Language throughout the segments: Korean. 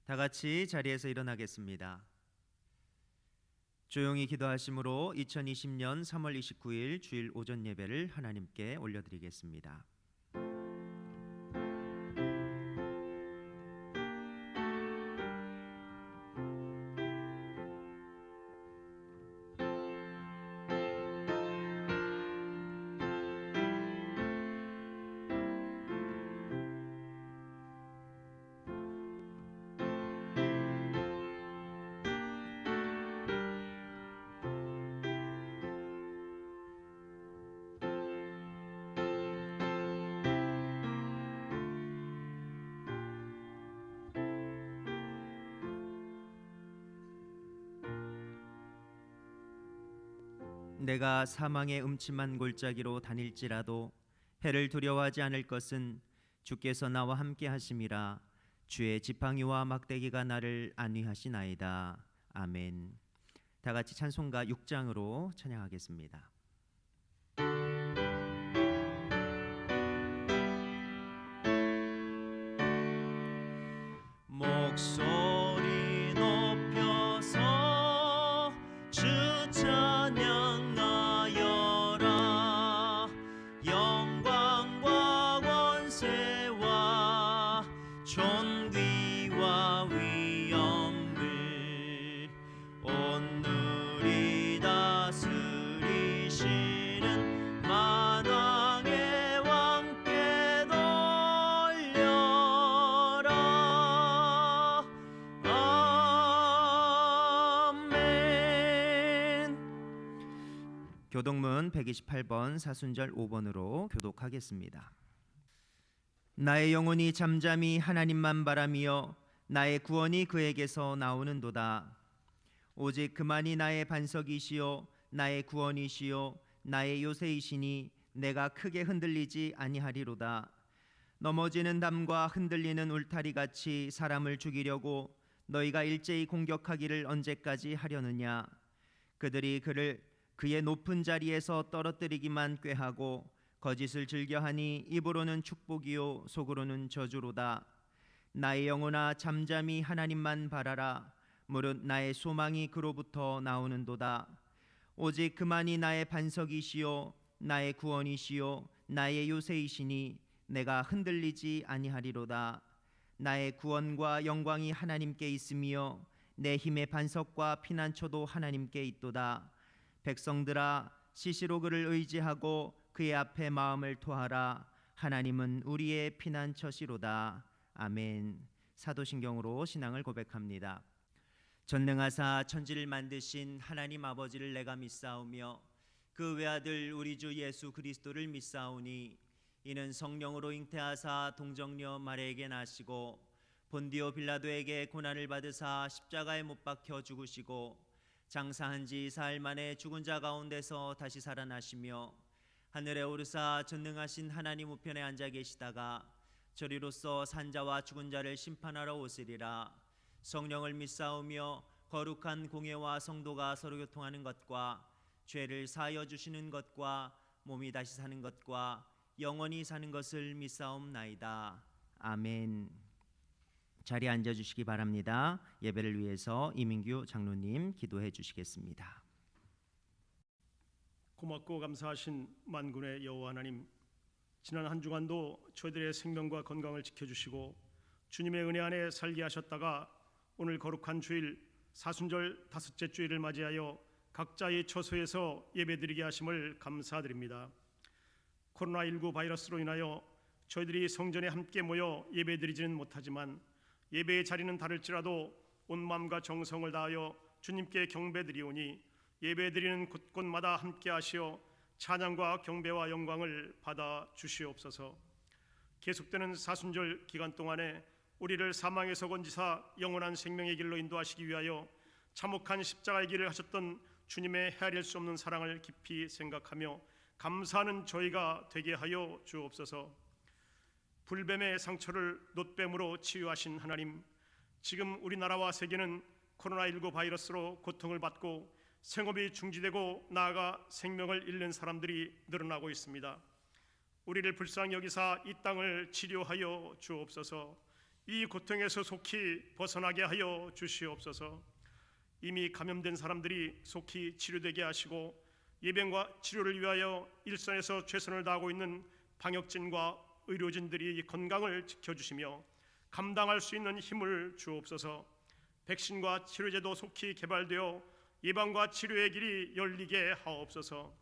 다 같이 자리에서 일어나겠습니다. 조용히 기도하심으로 2020년 3월 29일 주일 오전 예배를 하나님께 올려드리겠습니다. 내가 사망의 음침한 골짜기로 다닐지라도 해를 두려워하지 않을 것은 주께서 나와 함께 하심이라. 주의 지팡이와 막대기가 나를 안위하시나이다. 아멘. 다 같이 찬송가 6장으로 찬양하겠습니다. 목소리 높여서 주 찬양하여라. 영광과 권세와 존귀와 위엄을 온누리 다스리시는 만왕의 왕께 돌려라. 아멘. 교독문 128번 사순절 5번으로 교독하겠습니다. 나의 영혼이 잠잠히 하나님만 바라며 나의 구원이 그에게서 나오는도다. 오직 그만이 나의 반석이시요 나의 구원이시요 나의 요새이시니 내가 크게 흔들리지 아니하리로다. 넘어지는 담과 흔들리는 울타리같이 사람을 죽이려고 너희가 일제히 공격하기를 언제까지 하려느냐. 그들이 그를 그의 높은 자리에서 떨어뜨리기만 꾀하고 거짓을 즐겨하니 입으로는 축복이요 속으로는 저주로다. 나의 영혼아 잠잠히 하나님만 바라라. 무릇 나의 소망이 그로부터 나오는도다. 오직 그만이 나의 반석이시요 나의 구원이시요 나의 요새이시니 내가 흔들리지 아니하리로다. 나의 구원과 영광이 하나님께 있으며 내 힘의 반석과 피난처도 하나님께 있도다. 백성들아 시시로 그를 의지하고 그의 앞에 마음을 토하라. 하나님은 우리의 피난처시로다. 아멘. 사도신경으로 신앙을 고백합니다. 전능하사 천지를 만드신 하나님 아버지를 내가 믿사오며 그 외아들 우리 주 예수 그리스도를 믿사오니 이는 성령으로 잉태하사 동정녀 마리아에게 나시고 본디오 빌라도에게 고난을 받으사 십자가에 못 박혀 죽으시고 장사한 지 사흘 만에 죽은 자 가운데서 다시 살아나시며 하늘에 오르사 전능하신 하나님 우편에 앉아 계시다가 저리로서 산자와 죽은 자를 심판하러 오시리라. 성령을 믿사오며 거룩한 공예와 성도가 서로 교통하는 것과 죄를 사하여 주시는 것과 몸이 다시 사는 것과 영원히 사는 것을 믿사옵나이다. 아멘. 자리에 앉아주시기 바랍니다. 예배를 위해서 이민규 장로님 기도해 주시겠습니다. 고맙고 감사하신 만군의 여호와 하나님, 지난 한 주간도 저희들의 생명과 건강을 지켜주시고 주님의 은혜 안에 살게 하셨다가 오늘 거룩한 주일 사순절 다섯째 주일을 맞이하여 각자의 처소에서 예배드리게 하심을 감사드립니다. 코로나19 바이러스로 인하여 저희들이 성전에 함께 모여 예배드리지는 못하지만 예배의 자리는 다를지라도 온 마음과 정성을 다하여 주님께 경배드리오니 예배드리는 곳곳마다 함께 하시어 찬양과 경배와 영광을 받아 주시옵소서. 계속되는 사순절 기간 동안에 우리를 사망에서 건지사 영원한 생명의 길로 인도하시기 위하여 참혹한 십자가의 길을 하셨던 주님의 헤아릴 수 없는 사랑을 깊이 생각하며 감사하는 저희가 되게 하여 주옵소서. 불뱀의 상처를 놋뱀으로 치유하신 하나님, 지금 우리나라와 세계는 코로나19 바이러스로 고통을 받고 생업이 중지되고 나아가 생명을 잃는 사람들이 늘어나고 있습니다. 우리를 불쌍히 여기사 이 땅을 치료하여 주옵소서. 이 고통에서 속히 벗어나게 하여 주시옵소서. 이미 감염된 사람들이 속히 치료되게 하시고 예방과 치료를 위하여 일선에서 최선을 다하고 있는 방역진과 의료진들이 건강을 지켜주시며 감당할 수 있는 힘을 주옵소서. 백신과 치료제도 속히 개발되어 예방과 치료의 길이 열리게 하옵소서.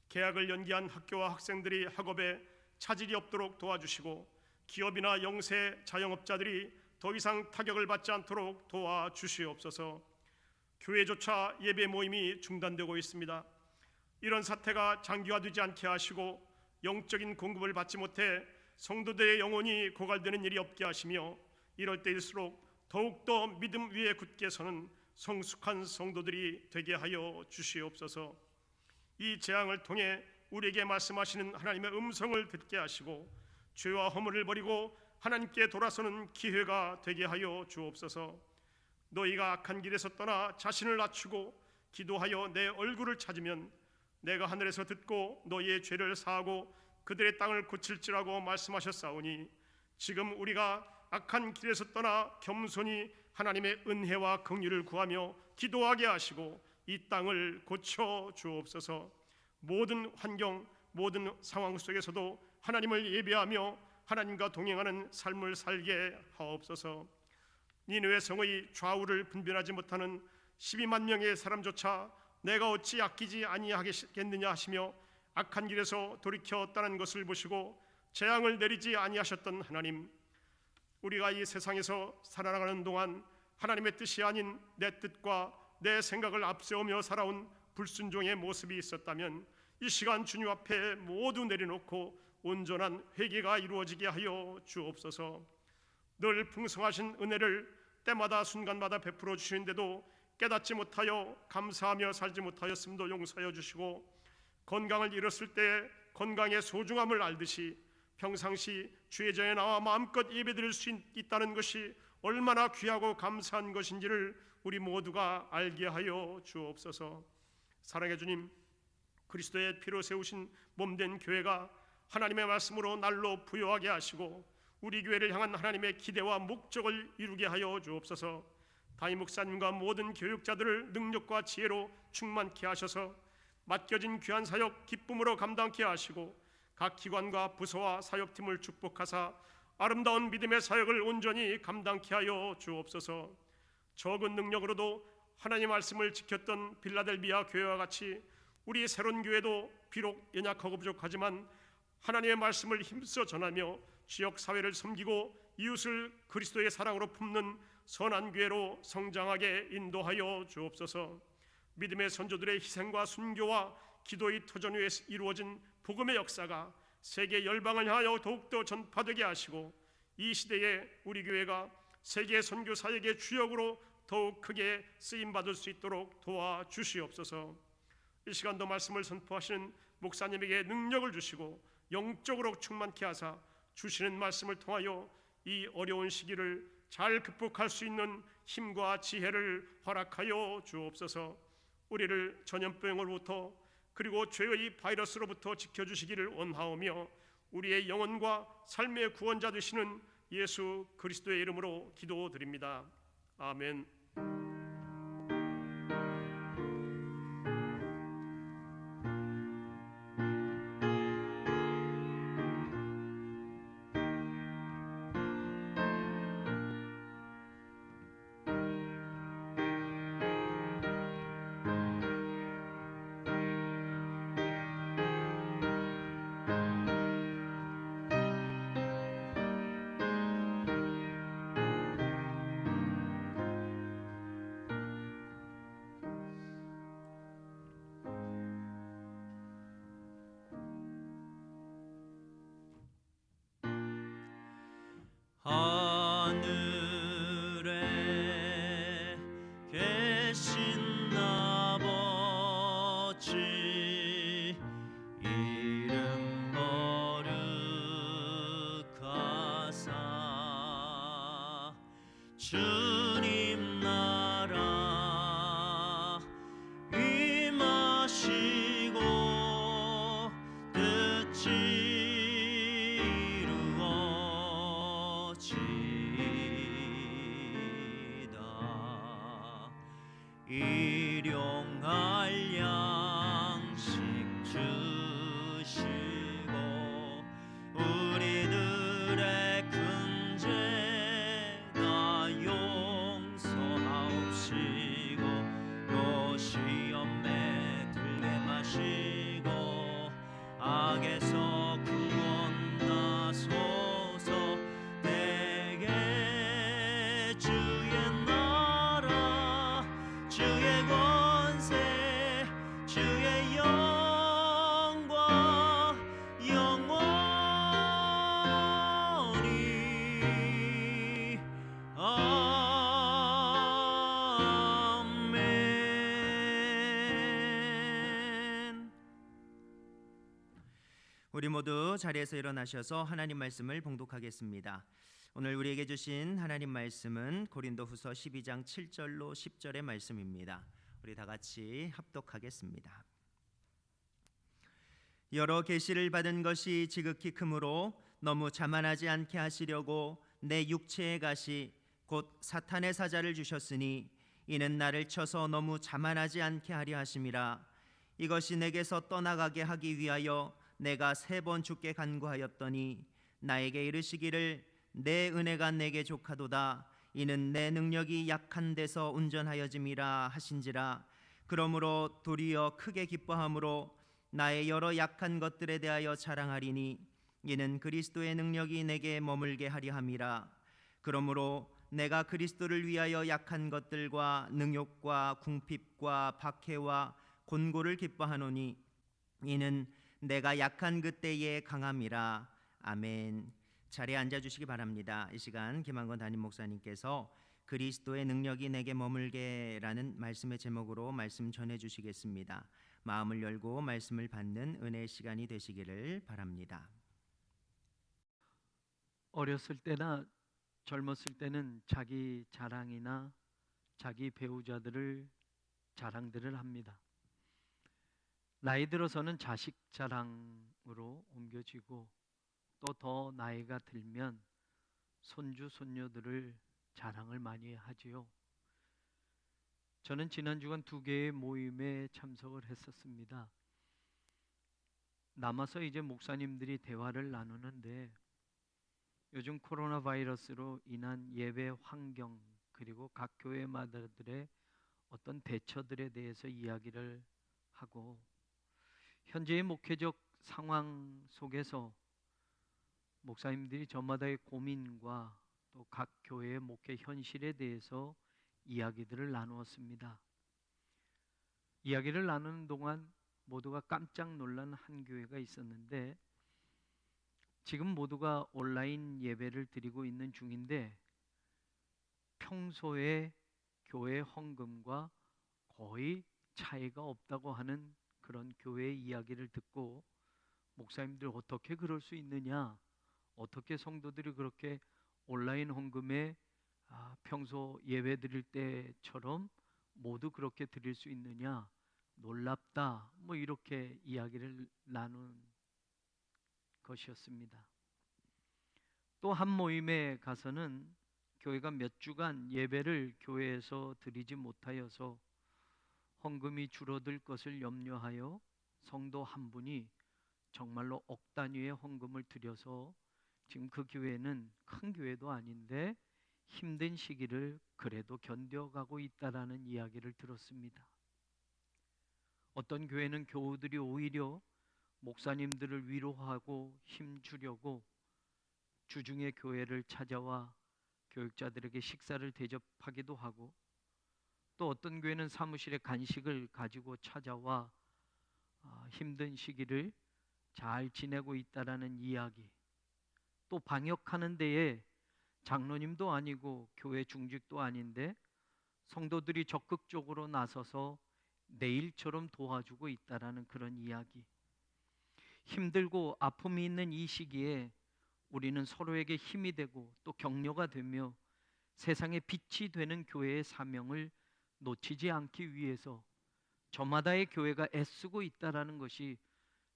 개학을 연기한 학교와 학생들이 학업에 차질이 없도록 도와주시고 기업이나 영세 자영업자들이 더 이상 타격을 받지 않도록 도와주시옵소서. 교회조차 예배 모임이 중단되고 있습니다. 이런 사태가 장기화되지 않게 하시고 영적인 공급을 받지 못해 성도들의 영혼이 고갈되는 일이 없게 하시며 이럴 때일수록 더욱더 믿음 위에 굳게 서는 성숙한 성도들이 되게 하여 주시옵소서. 이 재앙을 통해 우리에게 말씀하시는 하나님의 음성을 듣게 하시고 죄와 허물을 버리고 하나님께 돌아서는 기회가 되게 하여 주옵소서. 너희가 악한 길에서 떠나 자신을 낮추고 기도하여 내 얼굴을 찾으면 내가 하늘에서 듣고 너희의 죄를 사하고 그들의 땅을 고칠지라고 말씀하셨사오니 지금 우리가 악한 길에서 떠나 겸손히 하나님의 은혜와 긍휼을 구하며 기도하게 하시고 이 땅을 고쳐 주옵소서. 모든 환경, 모든 상황 속에서도 하나님을 예배하며 하나님과 동행하는 삶을 살게 하옵소서. 니느웨 성의 좌우를 분별하지 못하는 12만 명의 사람조차 내가 어찌 아끼지 아니하겠느냐 하시며 악한 길에서 돌이켜 떠난 것을 보시고 재앙을 내리지 아니하셨던 하나님, 우리가 이 세상에서 살아나가는 동안 하나님의 뜻이 아닌 내 뜻과 내 생각을 앞세우며 살아온 불순종의 모습이 있었다면 이 시간 주님 앞에 모두 내려놓고 온전한 회개가 이루어지게 하여 주옵소서. 늘 풍성하신 은혜를 때마다 순간마다 베풀어 주시는데도 깨닫지 못하여 감사하며 살지 못하였음도 용서하여 주시고 건강을 잃었을 때 건강의 소중함을 알듯이 평상시 주의 전에 나와 마음껏 예배드릴 수 있다는 것이 얼마나 귀하고 감사한 것인지를 우리 모두가 알게 하여 주옵소서. 사랑의 주님, 그리스도의 피로 세우신 몸된 교회가 하나님의 말씀으로 날로 부요하게 하시고 우리 교회를 향한 하나님의 기대와 목적을 이루게 하여 주옵소서. 담임 목사님과 모든 교육자들을 능력과 지혜로 충만케 하셔서 맡겨진 귀한 사역 기쁨으로 감당케 하시고 각 기관과 부서와 사역팀을 축복하사 아름다운 믿음의 사역을 온전히 감당케 하여 주옵소서. 적은 능력으로도 하나님의 말씀을 지켰던 빌라델비아 교회와 같이 우리 새로운 교회도 비록 연약하고 부족하지만 하나님의 말씀을 힘써 전하며 지역 사회를 섬기고 이웃을 그리스도의 사랑으로 품는 선한 교회로 성장하게 인도하여 주옵소서. 믿음의 선조들의 희생과 순교와 기도의 터전 위에 이루어진 복음의 역사가 세계 열방을 향하여 더욱더 전파되게 하시고 이 시대에 우리 교회가 세계 선교 사역의 주역으로 더욱 크게 쓰임받을 수 있도록 도와주시옵소서. 이 시간도 말씀을 선포하시는 목사님에게 능력을 주시고 영적으로 충만케 하사 주시는 말씀을 통하여 이 어려운 시기를 잘 극복할 수 있는 힘과 지혜를 허락하여 주옵소서. 우리를 전염병으로부터 그리고 죄의 바이러스로부터 지켜주시기를 원하오며 우리의 영혼과 삶의 구원자 되시는 예수 그리스도의 이름으로 기도드립니다. 아멘. 하늘에 계신 아버지 이름 거룩하사 주님 나라 임하시고 뜻이 이루어지이다. 우리 모두 자리에서 일어나셔서 하나님 말씀을 봉독하겠습니다. 오늘 우리에게 주신 하나님 말씀은 고린도후서 12장 7절로 10절의 말씀입니다. 우리 다 같이 합독하겠습니다. 여러 계시를 받은 것이 지극히 크므로 너무 자만하지 않게 하시려고 내 육체의 가시 곧 사탄의 사자를 주셨으니 이는 나를 쳐서 너무 자만하지 않게 하려 하심이라. 이것이 내게서 떠나가게 하기 위하여 내가 3번 주께 간구하였더니 나에게 이르시기를 내 은혜가 내게 족하도다. 이는 내 능력이 약한 데서 운전하여짐이라 하신지라. 그러므로 도리어 크게 기뻐함으로 나의 여러 약한 것들에 대하여 자랑하리니 이는 그리스도의 능력이 내게 머물게 하려 함이라. 그러므로 내가 그리스도를 위하여 약한 것들과 능욕과 궁핍과 박해와 곤고를 기뻐하노니 이는 내가 약한 그때에 강함이라. 아멘. 자리에 앉아주시기 바랍니다. 이 시간 김한건 담임 목사님께서 그리스도의 능력이 내게 머물게라는 말씀의 제목으로 말씀 전해주시겠습니다. 마음을 열고 말씀을 받는 은혜의 시간이 되시기를 바랍니다. 어렸을 때나 젊었을 때는 자기 자랑이나 자기 배우자들을 자랑들을 합니다. 나이 들어서는 자식 자랑으로 옮겨지고 또 더 나이가 들면 손주 손녀들을 자랑을 많이 하지요. 저는 지난 주간 2개의 모임에 참석을 했었습니다. 남아서 이제 목사님들이 대화를 나누는데 요즘 코로나 바이러스로 인한 예배 환경 그리고 각 교회마다들의 어떤 대처들에 대해서 이야기를 하고 현재의 목회적 상황 속에서 목사님들이 저마다의 고민과 또 각 교회의 목회 현실에 대해서 이야기들을 나누었습니다. 이야기를 나누는 동안 모두가 깜짝 놀란 한 교회가 있었는데 지금 모두가 온라인 예배를 드리고 있는 중인데 평소에 교회 헌금과 거의 차이가 없다고 하는 그런 교회의 이야기를 듣고 목사님들 어떻게 그럴 수 있느냐, 어떻게 성도들이 그렇게 온라인 헌금에 평소 예배 드릴 때처럼 모두 그렇게 드릴 수 있느냐, 놀랍다, 뭐 이렇게 이야기를 나눈 것이었습니다. 또 한 모임에 가서는 교회가 몇 주간 예배를 교회에서 드리지 못하여서 헌금이 줄어들 것을 염려하여 성도 한 분이 정말로 억 단위의 헌금을 드려서 지금 그 교회는 큰 교회도 아닌데 힘든 시기를 그래도 견뎌가고 있다라는 이야기를 들었습니다. 어떤 교회는 교우들이 오히려 목사님들을 위로하고 힘주려고 주중에 교회를 찾아와 교육자들에게 식사를 대접하기도 하고 또 어떤 교회는 사무실에 간식을 가지고 찾아와 힘든 시기를 잘 지내고 있다라는 이야기, 또 방역하는 데에 장로님도 아니고 교회 중직도 아닌데 성도들이 적극적으로 나서서 내일처럼 도와주고 있다라는 그런 이야기. 힘들고 아픔이 있는 이 시기에 우리는 서로에게 힘이 되고 또 격려가 되며 세상에 빛이 되는 교회의 사명을 놓치지 않기 위해서 저마다의 교회가 애쓰고 있다라는 것이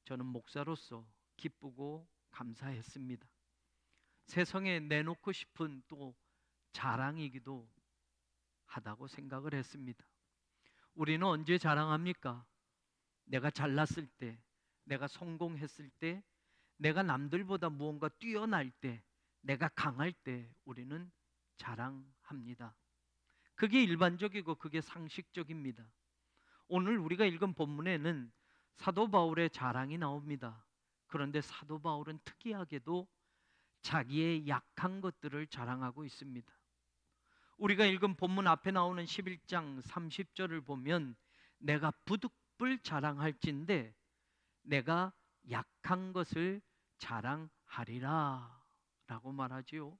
저는 목사로서 기쁘고 감사했습니다. 세상에 내놓고 싶은 또 자랑이기도 하다고 생각을 했습니다. 우리는 언제 자랑합니까? 내가 잘났을 때, 내가 성공했을 때, 내가 남들보다 무언가 뛰어날 때, 내가 강할 때 우리는 자랑합니다. 그게 일반적이고 그게 상식적입니다. 오늘 우리가 읽은 본문에는 사도 바울의 자랑이 나옵니다. 그런데 사도 바울은 특이하게도 자기의 약한 것들을 자랑하고 있습니다. 우리가 읽은 본문 앞에 나오는 11장 30절을 보면 내가 부득불 자랑할진대 내가 약한 것을 자랑하리라 라고 말하지요.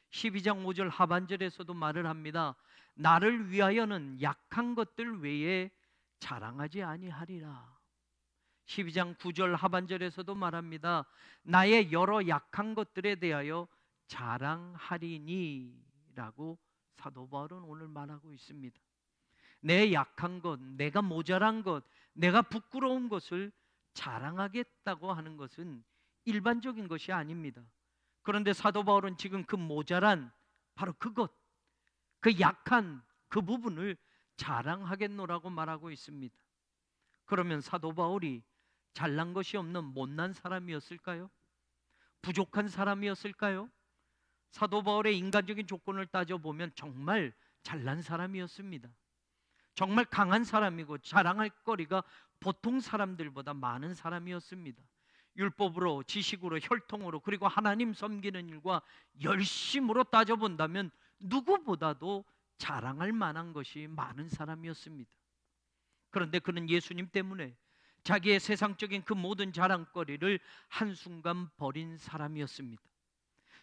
12장 5절 하반절에서도 말을 합니다. 나를 위하여는 약한 것들 외에 자랑하지 아니하리라. 12장 9절 하반절에서도 말합니다. 나의 여러 약한 것들에 대하여 자랑하리니 라고 사도 바울은 오늘 말하고 있습니다. 내 약한 것, 내가 모자란 것, 내가 부끄러운 것을 자랑하겠다고 하는 것은 일반적인 것이 아닙니다. 그런데 사도 바울은 지금 그 모자란 바로 그것, 그 약한 그 부분을 자랑하겠노라고 말하고 있습니다. 그러면 사도 바울이 잘난 것이 없는 못난 사람이었을까요? 부족한 사람이었을까요? 사도 바울의 인간적인 조건을 따져보면 정말 잘난 사람이었습니다. 정말 강한 사람이고 자랑할 거리가 보통 사람들보다 많은 사람이었습니다. 율법으로, 지식으로, 혈통으로, 그리고 하나님 섬기는 일과 열심으로 따져본다면 누구보다도 자랑할 만한 것이 많은 사람이었습니다. 그런데 그는 예수님 때문에 자기의 세상적인 그 모든 자랑거리를 한순간 버린 사람이었습니다.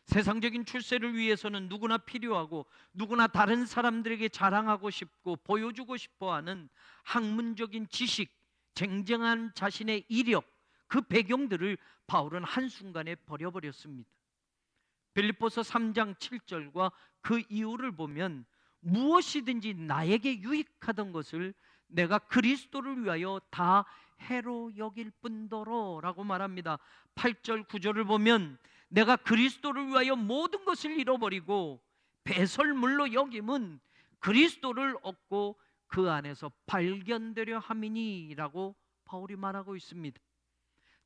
세상적인 출세를 위해서는 누구나 필요하고 누구나 다른 사람들에게 자랑하고 싶고 보여주고 싶어하는 학문적인 지식, 쟁쟁한 자신의 이력, 그 배경들을 바울은 한순간에 버려버렸습니다. 빌립보서 3장 7절과 그 이유를 보면 무엇이든지 나에게 유익하던 것을 내가 그리스도를 위하여 다 해로 여길 뿐더러 라고 말합니다. 8절 9절을 보면 내가 그리스도를 위하여 모든 것을 잃어버리고 배설물로 여김은 그리스도를 얻고 그 안에서 발견되려 함이니 라고 바울이 말하고 있습니다.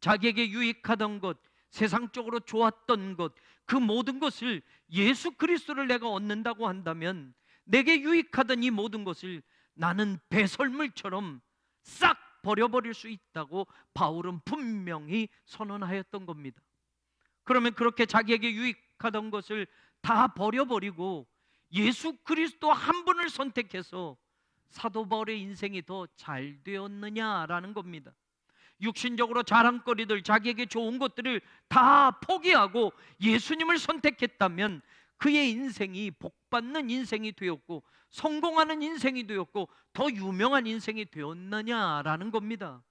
자기에게 유익하던 것, 세상적으로 좋았던 것, 그 모든 것을 예수 그리스도를 내가 얻는다고 한다면 내게 유익하던 이 모든 것을 나는 배설물처럼 싹 버려버릴 수 있다고 바울은 분명히 선언하였던 겁니다. 그러면 그렇게 자기에게 유익하던 것을 다 버려버리고 예수 그리스도 한 분을 선택해서 사도 바울의 인생이 더 잘 되었느냐라는 겁니다. 육신적으로 자랑거리들, 자기에게 좋은 것들을 다 포기하고 예수님을 선택했다면 그의 인생이 복받는 인생이 되었고 성공하는 인생이 되었고 더 유명한 인생이 되었느냐라는 겁니다.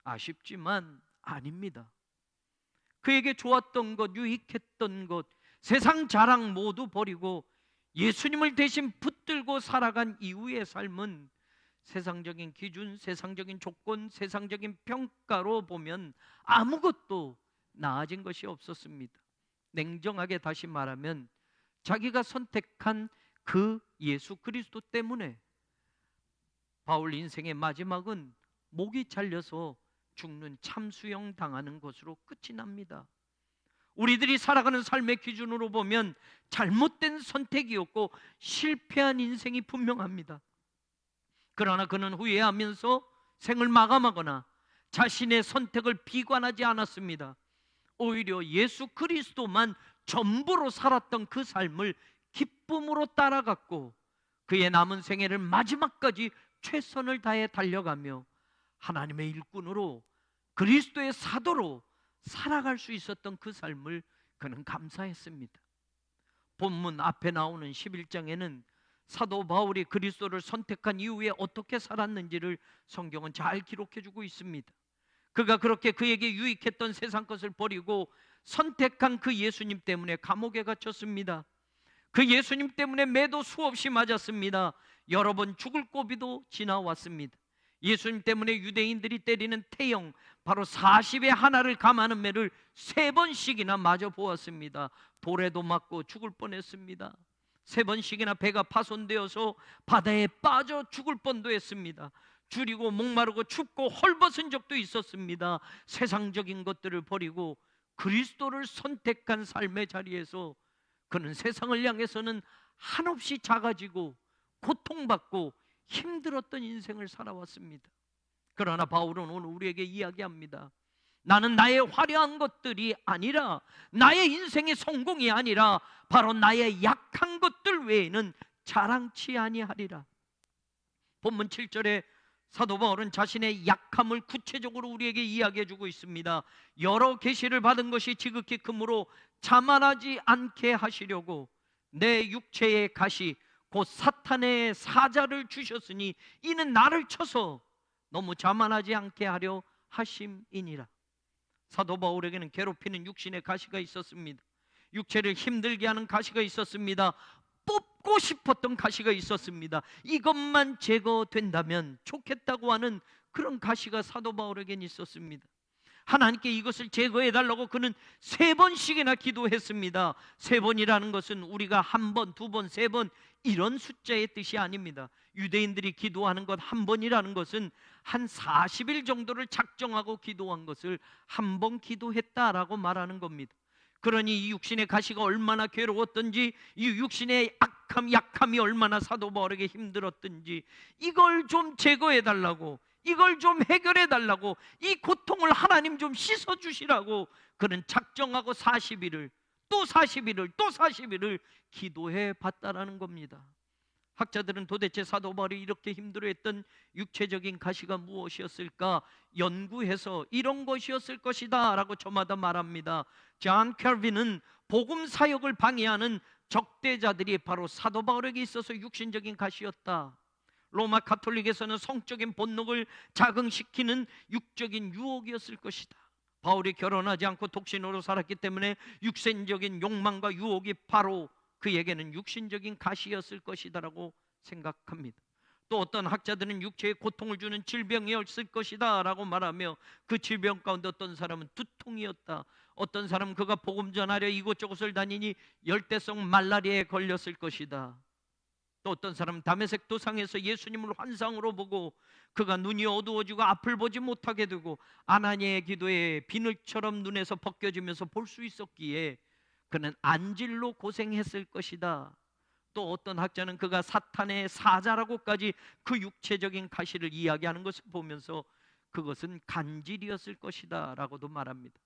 아쉽지만 아닙니다. 그에게 좋았던 것, 유익했던 것, 세상 자랑 모두 버리고 예수님을 대신 붙들고 살아간 이후의 삶은 세상적인 기준, 세상적인 조건, 세상적인 평가로 보면 아무것도 나아진 것이 없었습니다. 냉정하게 다시 말하면 자기가 선택한 그 예수 그리스도 때문에 바울 인생의 마지막은 목이 잘려서 죽는 참수형 당하는 것으로 끝이 납니다. 우리들이 살아가는 삶의 기준으로 보면 잘못된 선택이었고 실패한 인생이 분명합니다. 그러나 그는 후회하면서 생을 마감하거나 자신의 선택을 비관하지 않았습니다. 오히려 예수 그리스도만 전부로 살았던 그 삶을 기쁨으로 따라갔고 그의 남은 생애를 마지막까지 최선을 다해 달려가며 하나님의 일꾼으로 그리스도의 사도로 살아갈 수 있었던 그 삶을 그는 감사했습니다. 본문 앞에 나오는 11장에는 사도 바울이 그리스도를 선택한 이후에 어떻게 살았는지를 성경은 잘 기록해주고 있습니다. 그가 그렇게 그에게 유익했던 세상 것을 버리고 선택한 그 예수님 때문에 감옥에 갇혔습니다. 그 예수님 때문에 매도 수없이 맞았습니다. 여러 번 죽을 고비도 지나왔습니다. 예수님 때문에 유대인들이 때리는 태형, 바로 40의 하나를 감하는 매를 3번씩이나 맞아 보았습니다. 돌에도 맞고 죽을 뻔했습니다. 3번씩이나 배가 파손되어서 바다에 빠져 죽을 뻔도 했습니다. 줄이고 목마르고 춥고 헐벗은 적도 있었습니다. 세상적인 것들을 버리고 그리스도를 선택한 삶의 자리에서 그는 세상을 향해서는 한없이 작아지고 고통받고 힘들었던 인생을 살아왔습니다. 그러나 바울은 오늘 우리에게 이야기합니다. 나는 나의 화려한 것들이 아니라, 나의 인생의 성공이 아니라 바로 나의 약한 것들 외에는 자랑치 아니하리라. 본문 7절에 사도 바울은 자신의 약함을 구체적으로 우리에게 이야기해주고 있습니다. 여러 계시를 받은 것이 지극히 크므로 자만하지 않게 하시려고 내 육체의 가시 곧 사탄의 사자를 주셨으니 이는 나를 쳐서 너무 자만하지 않게 하려 하심이니라. 사도 바울에게는 괴롭히는 육신의 가시가 있었습니다. 육체를 힘들게 하는 가시가 있었습니다. 뽑고 싶었던 가시가 있었습니다. 이것만 제거된다면 좋겠다고 하는 그런 가시가 사도 바울에겐 있었습니다. 하나님께 이것을 제거해달라고 그는 3번씩이나 기도했습니다. 3번이라는 것은 우리가 1번, 2번, 3번 이런 숫자의 뜻이 아닙니다. 유대인들이 기도하는 것 1번이라는 것은 한 40일 정도를 작정하고 기도한 것을 1번 기도했다라고 말하는 겁니다. 그러니 이 육신의 가시가 얼마나 괴로웠던지, 이 육신의 약함이 얼마나 사도 바울에게 힘들었던지, 이걸 좀 제거해달라고, 이걸 좀 해결해달라고, 이 고통을 하나님 좀 씻어주시라고 그는 작정하고 40일을 또 40일을 또 40일을 기도해 봤다라는 겁니다. 학자들은 도대체 사도 바울이 이렇게 힘들어했던 육체적인 가시가 무엇이었을까 연구해서 이런 것이었을 것이다 라고 저마다 말합니다. 존 켈빈은 복음 사역을 방해하는 적대자들이 바로 사도 바울에게 있어서 육신적인 가시였다. 로마 가톨릭에서는 성적인 본능을 자극시키는 육적인 유혹이었을 것이다. 바울이 결혼하지 않고 독신으로 살았기 때문에 육신적인 욕망과 유혹이 바로 그에게는 육신적인 가시였을 것이다라고 생각합니다. 또 어떤 학자들은 육체에 고통을 주는 질병이었을 것이다 라고 말하며 그 질병 가운데 어떤 사람은 두통이었다, 어떤 사람은 그가 복음 전하려 이곳저곳을 다니니 열대성 말라리아에 걸렸을 것이다, 또 어떤 사람은 다메섹 도상에서 예수님을 환상으로 보고 그가 눈이 어두워지고 앞을 보지 못하게 되고 아나니아의 기도에 비늘처럼 눈에서 벗겨지면서 볼 수 있었기에 그는 안질로 고생했을 것이다. 또 어떤 학자는 그가 사탄의 사자라고까지 그 육체적인 가시를 이야기하는 것을 보면서 그것은 간질이었을 것이다 라고도 말합니다.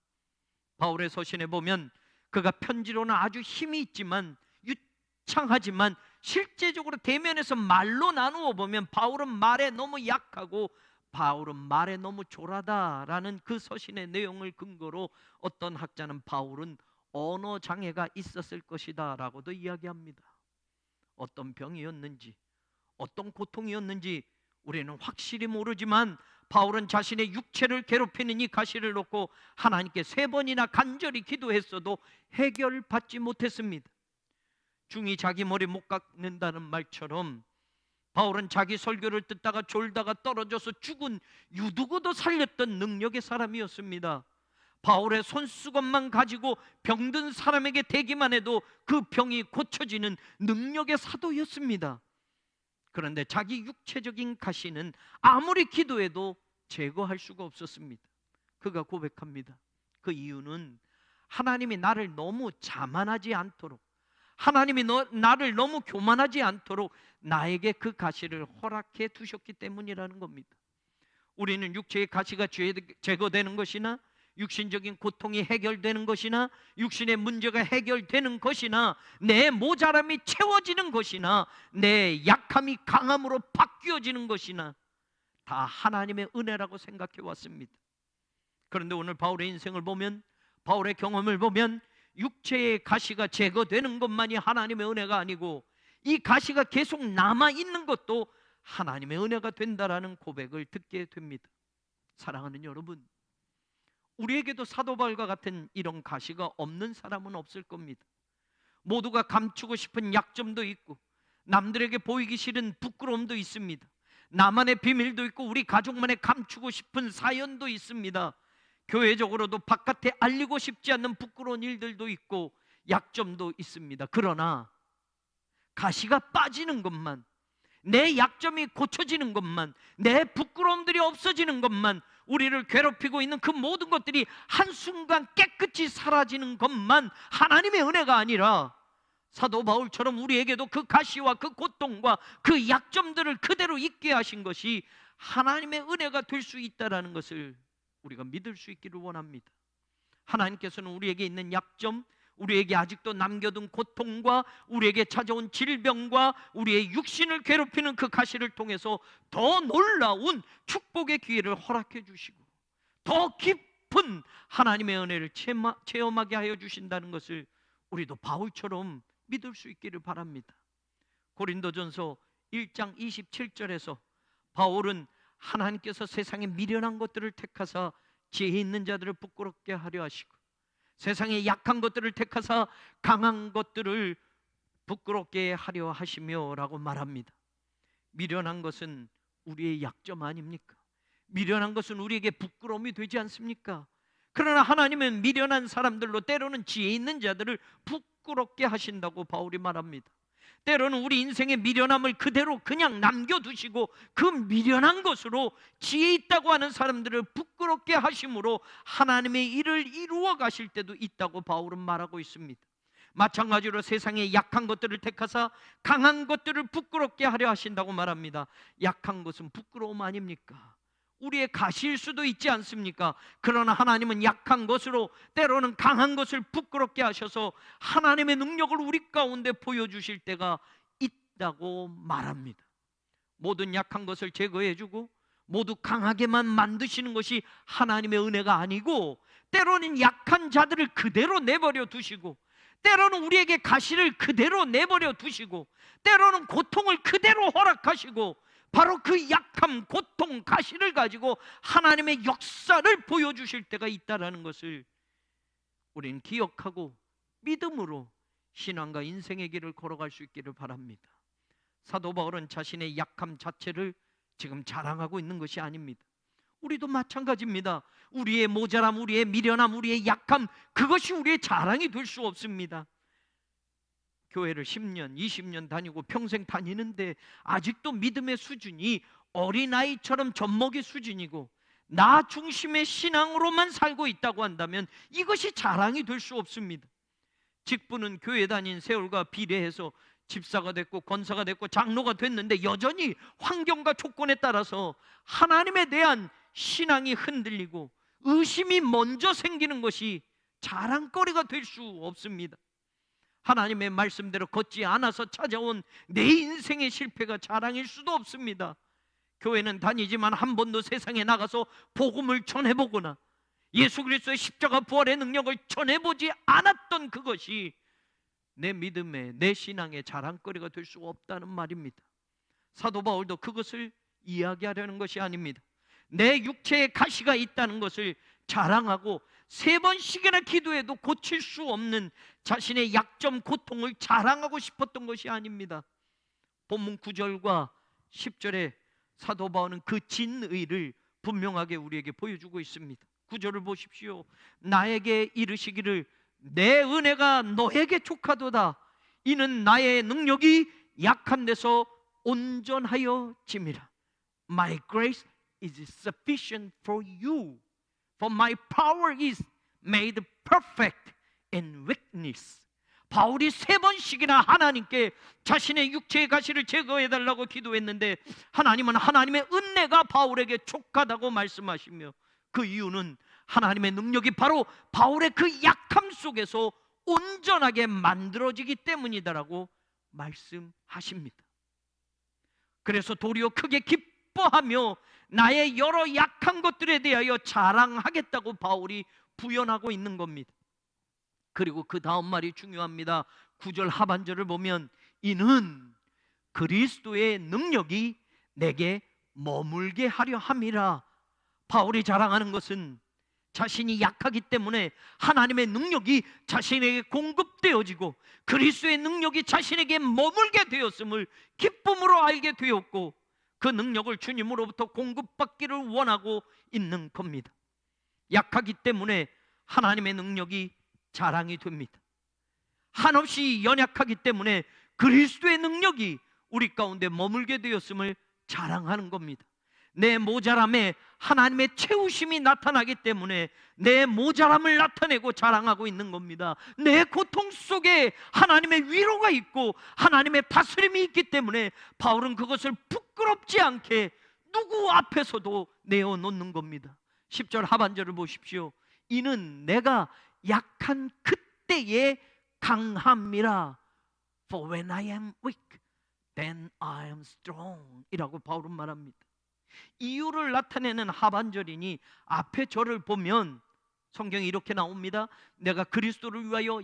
바울의 서신에 보면 그가 편지로는 아주 힘이 있지만 유창하지만 실제적으로 대면에서 말로 나누어 보면 바울은 말에 너무 약하고 바울은 말에 너무 졸하다라는 그 서신의 내용을 근거로 어떤 학자는 바울은 언어 장애가 있었을 것이다 라고도 이야기합니다. 어떤 병이었는지 어떤 고통이었는지 우리는 확실히 모르지만 바울은 자신의 육체를 괴롭히는 이 가시를 놓고 하나님께 3번이나 간절히 기도했어도 해결받지 못했습니다. 중이 자기 머리 못 깎는다는 말처럼 바울은 자기 설교를 듣다가 졸다가 떨어져서 죽은 유두고도 살렸던 능력의 사람이었습니다. 바울의 손수건만 가지고 병든 사람에게 대기만 해도 그 병이 고쳐지는 능력의 사도였습니다. 그런데 자기 육체적인 가시는 아무리 기도해도 제거할 수가 없었습니다. 그가 고백합니다. 그 이유는 하나님이 나를 너무 자만하지 않도록, 하나님이 나를 너무 교만하지 않도록 나에게 그 가시를 허락해 두셨기 때문이라는 겁니다. 우리는 육체의 가시가 제거되는 것이나 육신적인 고통이 해결되는 것이나 육신의 문제가 해결되는 것이나 내 모자람이 채워지는 것이나 내 약함이 강함으로 바뀌어지는 것이나 다 하나님의 은혜라고 생각해 왔습니다. 그런데 오늘 바울의 인생을 보면, 바울의 경험을 보면 육체의 가시가 제거되는 것만이 하나님의 은혜가 아니고 이 가시가 계속 남아있는 것도 하나님의 은혜가 된다라는 고백을 듣게 됩니다. 사랑하는 여러분, 우리에게도 사도 바울과 같은 이런 가시가 없는 사람은 없을 겁니다. 모두가 감추고 싶은 약점도 있고 남들에게 보이기 싫은 부끄러움도 있습니다. 나만의 비밀도 있고 우리 가족만의 감추고 싶은 사연도 있습니다. 교회적으로도 바깥에 알리고 싶지 않는 부끄러운 일들도 있고 약점도 있습니다. 그러나 가시가 빠지는 것만, 내 약점이 고쳐지는 것만, 내 부끄러움들이 없어지는 것만, 우리를 괴롭히고 있는 그 모든 것들이 한순간 깨끗이 사라지는 것만 하나님의 은혜가 아니라 사도 바울처럼 우리에게도 그 가시와 그 고통과 그 약점들을 그대로 있게 하신 것이 하나님의 은혜가 될 수 있다는 것을 우리가 믿을 수 있기를 원합니다. 하나님께서는 우리에게 있는 약점, 우리에게 아직도 남겨둔 고통과 우리에게 찾아온 질병과 우리의 육신을 괴롭히는 그 가시를 통해서 더 놀라운 축복의 기회를 허락해 주시고 더 깊은 하나님의 은혜를 체험하게 하여 주신다는 것을 우리도 바울처럼 믿을 수 있기를 바랍니다. 고린도전서 1장 27절에서 바울은 하나님께서 세상에 미련한 것들을 택하사 지혜 있는 자들을 부끄럽게 하려 하시고, 세상에 약한 것들을 택하사 강한 것들을 부끄럽게 하려 하시며 라고 말합니다. 미련한 것은 우리의 약점 아닙니까? 미련한 것은 우리에게 부끄러움이 되지 않습니까? 그러나 하나님은 미련한 사람들로 때로는 지혜 있는 자들을 부끄럽게 하신다고 바울이 말합니다. 때로는 우리 인생의 미련함을 그대로 그냥 남겨두시고 그 미련한 것으로 지혜 있다고 하는 사람들을 부끄럽게 하심으로 하나님의 일을 이루어 가실 때도 있다고 바울은 말하고 있습니다. 마찬가지로 세상의 약한 것들을 택하사 강한 것들을 부끄럽게 하려 하신다고 말합니다. 약한 것은 부끄러움 아닙니까? 우리의 가시일 수도 있지 않습니까? 그러나 하나님은 약한 것으로 때로는 강한 것을 부끄럽게 하셔서 하나님의 능력을 우리 가운데 보여주실 때가 있다고 말합니다. 모든 약한 것을 제거해주고 모두 강하게만 만드시는 것이 하나님의 은혜가 아니고, 때로는 약한 자들을 그대로 내버려 두시고, 때로는 우리에게 가시를 그대로 내버려 두시고, 때로는 고통을 그대로 허락하시고, 바로 그 약함, 고통, 가시를 가지고 하나님의 역사를 보여주실 때가 있다는 것을 우리는 기억하고 믿음으로 신앙과 인생의 길을 걸어갈 수 있기를 바랍니다. 사도 바울은 자신의 약함 자체를 지금 자랑하고 있는 것이 아닙니다. 우리도 마찬가지입니다. 우리의 모자람, 우리의 미련함, 우리의 약함, 그것이 우리의 자랑이 될 수 없습니다. 교회를 10년, 20년 다니고 평생 다니는데 아직도 믿음의 수준이 어린아이처럼 젖먹이 수준이고 나 중심의 신앙으로만 살고 있다고 한다면 이것이 자랑이 될 수 없습니다. 직분은 교회 다닌 세월과 비례해서 집사가 됐고 권사가 됐고 장로가 됐는데 여전히 환경과 조건에 따라서 하나님에 대한 신앙이 흔들리고 의심이 먼저 생기는 것이 자랑거리가 될 수 없습니다. 하나님의 말씀대로 걷지 않아서 찾아온 내 인생의 실패가 자랑일 수도 없습니다. 교회는 다니지만 한 번도 세상에 나가서 복음을 전해보거나 예수 그리스도의 십자가 부활의 능력을 전해보지 않았던 그것이 내 믿음의, 내 신앙의 자랑거리가 될 수 없다는 말입니다. 사도 바울도 그것을 이야기하려는 것이 아닙니다. 내 육체에 가시가 있다는 것을 자랑하고 3번씩이나 기도해도 고칠 수 없는 자신의 약점, 고통을 자랑하고 싶었던 것이 아닙니다. 본문 9절과 10절에 사도 바울은 그 진의를 분명하게 우리에게 보여주고 있습니다. 9절을 보십시오. 나에게 이르시기를 내 은혜가 너에게 족하도다. 이는 나의 능력이 약한 데서 온전하여 짐이라. My grace is sufficient for you. For my power is made perfect in weakness. 바울이 3번씩이나 하나님께 자신의 육체의 가시를 제거해달라고 기도했는데 하나님은 하나님의 은혜가 바울에게 족하다고 말씀하시며, 그 이유는 하나님의 능력이 바로 바울의 그 약함 속에서 온전하게 만들어지기 때문이다라고 말씀하십니다. 그래서 도리어 크게 기뻐하며 나의 여러 약한 것들에 대하여 자랑하겠다고 바울이 부연하고 있는 겁니다. 그리고 그 다음 말이 중요합니다. 9절 하반절을 보면 이는 그리스도의 능력이 내게 머물게 하려 함이라. 바울이 자랑하는 것은 자신이 약하기 때문에 하나님의 능력이 자신에게 공급되어지고 그리스도의 능력이 자신에게 머물게 되었음을 기쁨으로 알게 되었고, 그 능력을 주님으로부터 공급받기를 원하고 있는 겁니다. 약하기 때문에 하나님의 능력이 자랑이 됩니다. 한없이 연약하기 때문에 그리스도의 능력이 우리 가운데 머물게 되었음을 자랑하는 겁니다. 내 모자람에 하나님의 채우심이 나타나기 때문에 내 모자람을 나타내고 자랑하고 있는 겁니다. 내 고통 속에 하나님의 위로가 있고 하나님의 다스림이 있기 때문에 바울은 그것을 부끄럽지 않게 누구 앞에서도 내어놓는 겁니다. 10절 하반절을 보십시오. 이는 내가 약한 그때의 강함이라. For when I am weak, then I am strong 이라고 바울은 말합니다. 이유를 나타내는 하반절이니 앞에 절을 보면 성경이 이렇게 나옵니다. 내가 그리스도를 위하여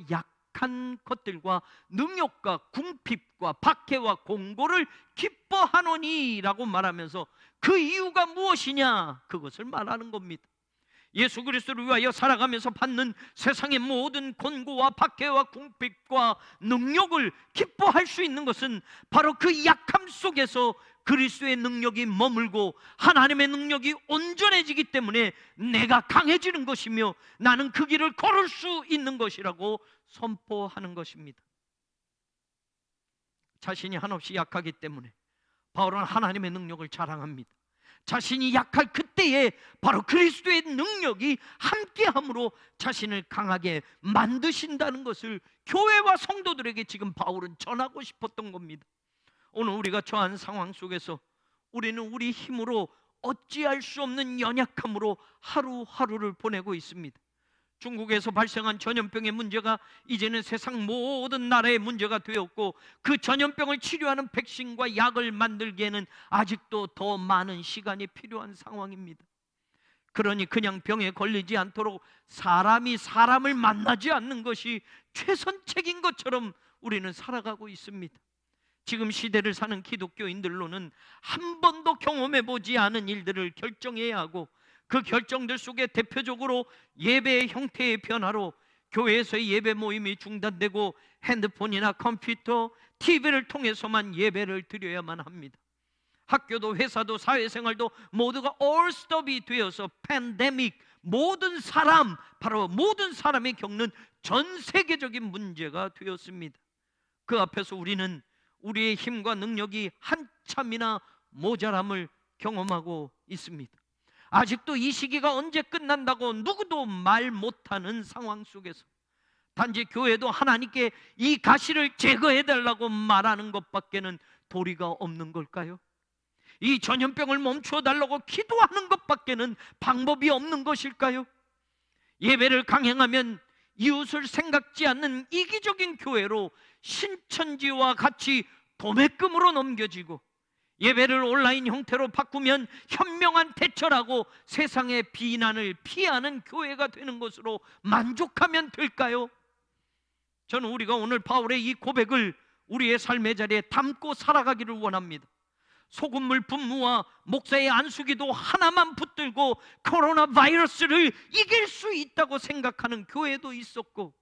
약한 것들과 능욕과 궁핍과 박해와 공고를 기뻐하노니라고 말하면서 그 이유가 무엇이냐? 그것을 말하는 겁니다. 예수 그리스도를 위하여 살아가면서 받는 세상의 모든 권고와 박해와 궁핍과 능력을 기뻐할 수 있는 것은 바로 그 약함 속에서 그리스도의 능력이 머물고 하나님의 능력이 온전해지기 때문에 내가 강해지는 것이며 나는 그 길을 걸을 수 있는 것이라고 선포하는 것입니다. 자신이 한없이 약하기 때문에 바울은 하나님의 능력을 자랑합니다. 자신이 약할 그때에 바로 그리스도의 능력이 함께함으로 자신을 강하게 만드신다는 것을 교회와 성도들에게 지금 바울은 전하고 싶었던 겁니다. 오늘 우리가 처한 상황 속에서 우리는 우리 힘으로 어찌할 수 없는 연약함으로 하루하루를 보내고 있습니다. 중국에서 발생한 전염병의 문제가 이제는 세상 모든 나라의 문제가 되었고 그 전염병을 치료하는 백신과 약을 만들기에는 아직도 더 많은 시간이 필요한 상황입니다. 그러니 그냥 병에 걸리지 않도록 사람이 사람을 만나지 않는 것이 최선책인 것처럼 우리는 살아가고 있습니다. 지금 시대를 사는 기독교인들로는 한 번도 경험해보지 않은 일들을 결정해야 하고 그 결정들 속에 대표적으로 예배의 형태의 변화로 교회에서의 예배 모임이 중단되고 핸드폰이나 컴퓨터, TV를 통해서만 예배를 드려야만 합니다. 학교도 회사도 사회생활도 모두가 올스톱이 되어서 팬데믹, 모든 사람, 바로 모든 사람이 겪는 전 세계적인 문제가 되었습니다. 그 앞에서 우리는 우리의 힘과 능력이 한참이나 모자람을 경험하고 있습니다. 아직도 이 시기가 언제 끝난다고 누구도 말 못하는 상황 속에서 단지 교회도 하나님께 이 가시를 제거해달라고 말하는 것밖에는 도리가 없는 걸까요? 이 전염병을 멈추어 달라고 기도하는 것밖에는 방법이 없는 것일까요? 예배를 강행하면 이웃을 생각지 않는 이기적인 교회로 신천지와 같이 도매금으로 넘겨지고 예배를 온라인 형태로 바꾸면 현명한 대처라고 세상의 비난을 피하는 교회가 되는 것으로 만족하면 될까요? 저는 우리가 오늘 바울의 이 고백을 우리의 삶의 자리에 담고 살아가기를 원합니다. 소금물 분무와 목사의 안수기도 하나만 붙들고 코로나 바이러스를 이길 수 있다고 생각하는 교회도 있었고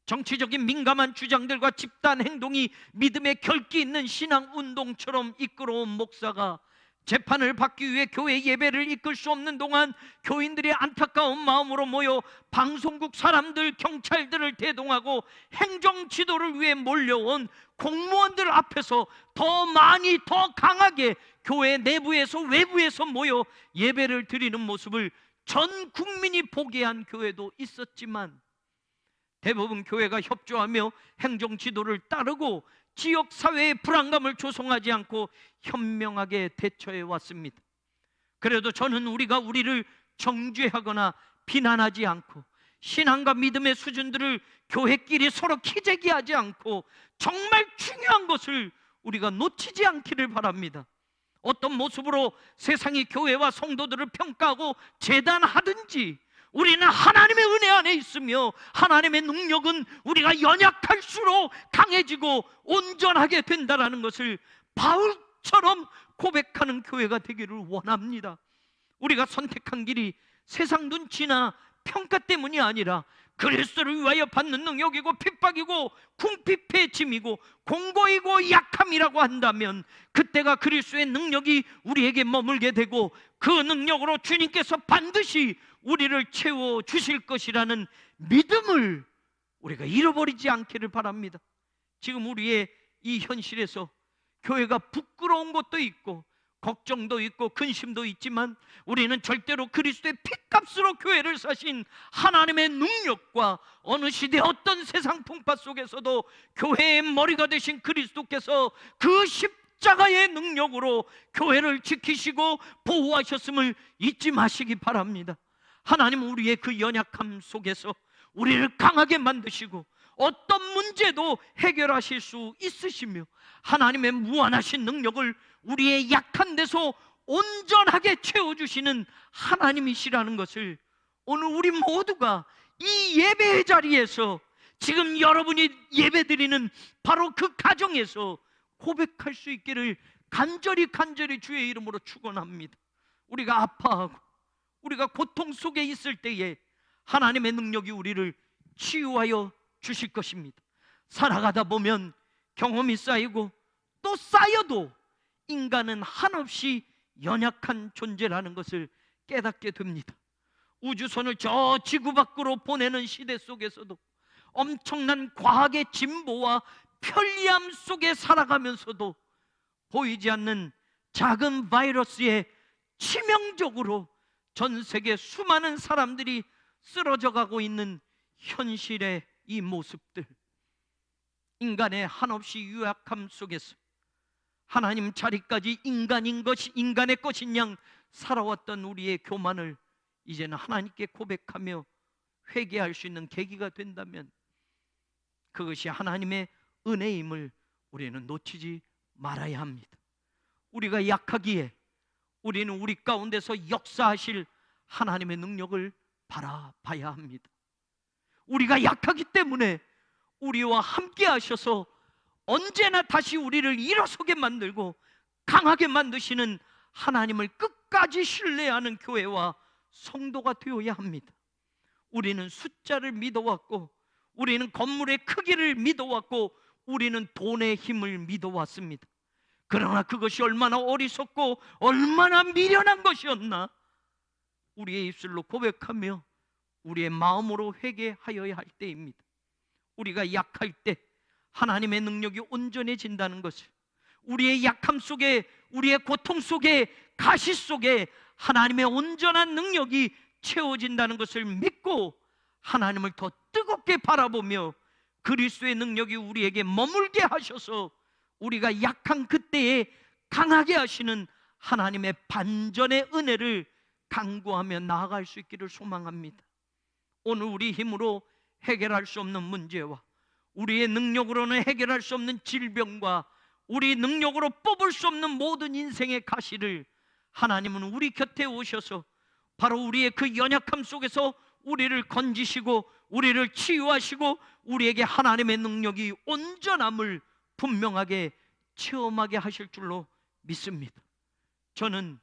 정치적인 민감한 주장들과 집단 행동이 믿음의 결기 있는 신앙 운동처럼 이끌어온 목사가 재판을 받기 위해 교회 예배를 이끌 수 없는 동안 교인들이 안타까운 마음으로 모여 방송국 사람들, 경찰들을 대동하고 행정 지도를 위해 몰려온 공무원들 앞에서 더 많이, 더 강하게 교회 내부에서 외부에서 모여 예배를 드리는 모습을 전 국민이 보게 한 교회도 있었지만 대부분 교회가 협조하며 행정 지도를 따르고 지역 사회의 불안감을 조성하지 않고 현명하게 대처해 왔습니다. 그래도 저는 우리가 우리를 정죄하거나 비난하지 않고 신앙과 믿음의 수준들을 교회끼리 서로 키재기하지 않고 정말 중요한 것을 우리가 놓치지 않기를 바랍니다. 어떤 모습으로 세상이 교회와 성도들을 평가하고 재단하든지 우리는 하나님의 은혜 안에 있으며 하나님의 능력은 우리가 연약할수록 강해지고 온전하게 된다는 것을 바울처럼 고백하는 교회가 되기를 원합니다. 우리가 선택한 길이 세상 눈치나 평가 때문이 아니라 그리스도를 위하여 받는 능력이고 핍박이고 궁핍의 짐이고 공고이고 약함이라고 한다면 그때가 그리스도의 능력이 우리에게 머물게 되고 그 능력으로 주님께서 반드시 우리를 채워주실 것이라는 믿음을 우리가 잃어버리지 않기를 바랍니다. 지금 우리의 이 현실에서 교회가 부끄러운 것도 있고 걱정도 있고 근심도 있지만 우리는 절대로 그리스도의 핏값으로 교회를 사신 하나님의 능력과 어느 시대 어떤 세상 풍파 속에서도 교회의 머리가 되신 그리스도께서 그 십자가의 능력으로 교회를 지키시고 보호하셨음을 잊지 마시기 바랍니다. 하나님은 우리의 그 연약함 속에서 우리를 강하게 만드시고 어떤 문제도 해결하실 수 있으시며 하나님의 무한하신 능력을 우리의 약한 데서 온전하게 채워주시는 하나님이시라는 것을 오늘 우리 모두가 이 예배의 자리에서 지금 여러분이 예배드리는 바로 그 가정에서 고백할 수 있기를 간절히 주의 이름으로 축원합니다. 우리가 아파하고 우리가 고통 속에 있을 때에 하나님의 능력이 우리를 치유하여 주실 것입니다. 살아가다 보면 경험이 쌓이고 또 쌓여도 인간은 한없이 연약한 존재라는 것을 깨닫게 됩니다. 우주선을 저 지구 밖으로 보내는 시대 속에서도 엄청난 과학의 진보와 편리함 속에 살아가면서도 보이지 않는 작은 바이러스에 치명적으로 전 세계 수많은 사람들이 쓰러져 가고 있는 현실의 이 모습들, 인간의 한없이 유약함 속에서 하나님 자리까지 인간의 것인 양 살아왔던 우리의 교만을 이제는 하나님께 고백하며 회개할 수 있는 계기가 된다면 그것이 하나님의 은혜임을 우리는 놓치지 말아야 합니다. 우리가 약하기에 우리는 우리 가운데서 역사하실 하나님의 능력을 바라봐야 합니다. 우리가 약하기 때문에 우리와 함께 하셔서 언제나 다시 우리를 일어서게 만들고 강하게 만드시는 하나님을 끝까지 신뢰하는 교회와 성도가 되어야 합니다. 우리는 숫자를 믿어왔고, 우리는 건물의 크기를 믿어왔고, 우리는 돈의 힘을 믿어왔습니다. 그러나 그것이 얼마나 어리석고 얼마나 미련한 것이었나 우리의 입술로 고백하며 우리의 마음으로 회개하여야 할 때입니다. 우리가 약할 때 하나님의 능력이 온전해진다는 것을, 우리의 약함 속에, 우리의 고통 속에, 가시 속에 하나님의 온전한 능력이 채워진다는 것을 믿고 하나님을 더 뜨겁게 바라보며 그리스도의 능력이 우리에게 머물게 하셔서 우리가 약한 그때에 강하게 하시는 하나님의 반전의 은혜를 간구하며 나아갈 수 있기를 소망합니다. 오늘 우리 힘으로 해결할 수 없는 문제와 우리의 능력으로는 해결할 수 없는 질병과 우리 능력으로 뽑을 수 없는 모든 인생의 가시를 하나님은 우리 곁에 오셔서 바로 우리의 그 연약함 속에서 우리를 건지시고 우리를 치유하시고 우리에게 하나님의 능력이 온전함을 분명하게 체험하게 하실 줄로 믿습니다. 저는